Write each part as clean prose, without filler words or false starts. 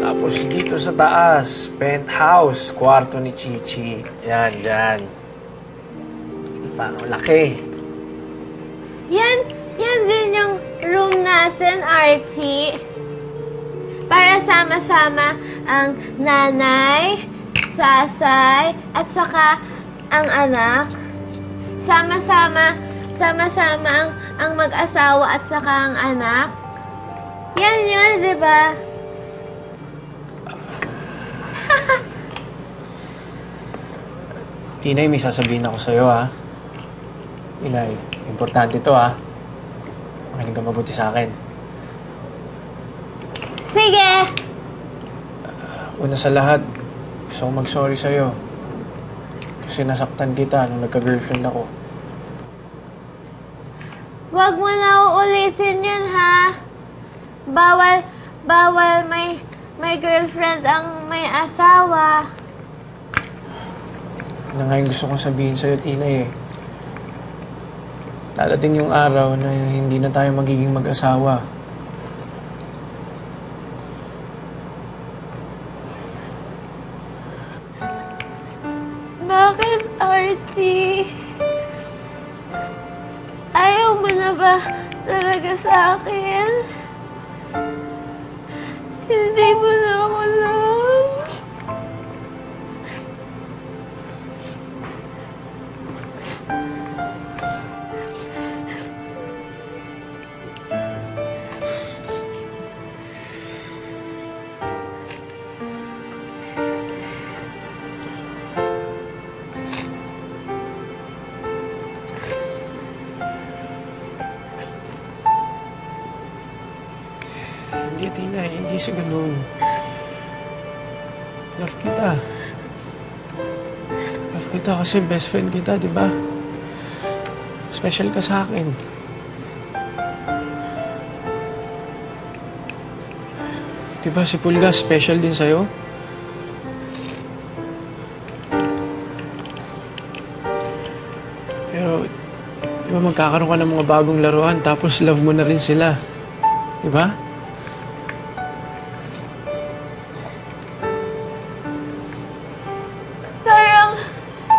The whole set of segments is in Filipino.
Tapos dito sa taas, penthouse, kwarto ni Chichi. Yan, dyan. Paano laki? Yan din yung room natin, Archie. Para sama-sama ang nanay, sasay, at saka ang anak. Sama-sama ang mag-asawa at saka ang anak. Yan yun, di ba? Tinay, may sasabihin ako sa'yo, ha? Tinay, importante to, ha? Makinig ka mabuti sa akin. Sige! Una sa lahat, gusto kong mag-sorry sa'yo. Kasi nasaktan kita nung nagka-girlfriend ako. Huwag mo na uulisin yun, ha? Bawal may girlfriend ang may asawa. Yun na nga yung gusto kong sabihin sa'yo, Tinay, eh. Dadating yung araw na hindi na tayo magiging mag-asawa. Bakit, Archie? Ayaw mo na ba talaga sa akin? Hindi mo na ako love. Hindi, Tinay. Hindi sa ganun. Love kita. Love kita kasi best friend kita, di ba? Special ka sa akin. Di ba si Pulga special din sa'yo? Pero, di ba magkakaroon ka ng mga bagong laruan tapos love mo na rin sila? Di ba? Parang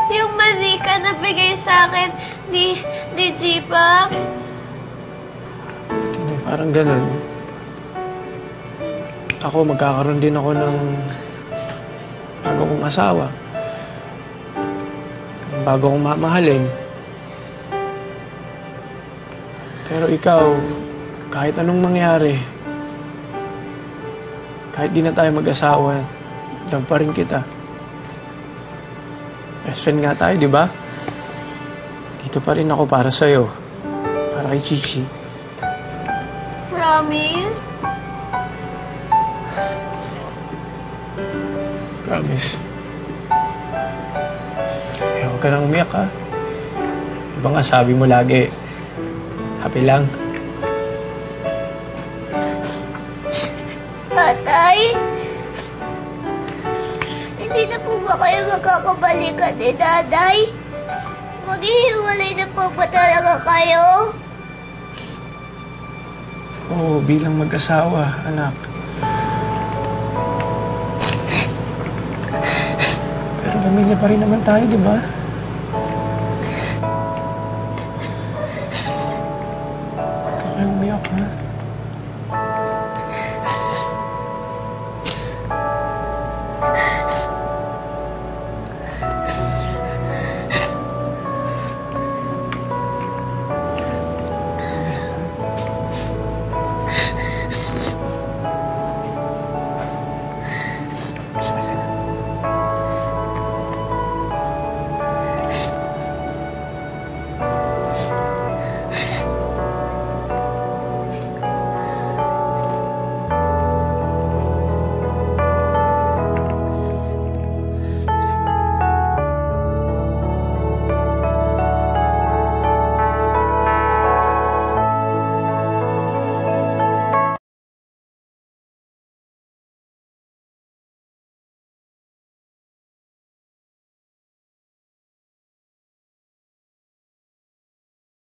yung manika na bigay sa akin ni G-Pop. Tinay, parang ganun. Ako, magkakaroon din ako ng bago kong asawa. Bago kong mamahalin. Pero ikaw, kahit anong mangyari, kahit di na tayo mag-asawa, love pa rin kita. Best friend nga tayo, di ba? Dito pa rin ako para sa'yo. Para kay Chichi. Promise? Promise. Eh, huwag ka nang umiyak, ha? Diba nga sabi mo lagi, happy lang. Tatay? Hindi na po ba kayo magkakabalikan ni Daday? Maghihiwalay na po ba talaga kayo? Oo, bilang mag-asawa, anak. Pero pamilya pa rin naman tayo, di ba?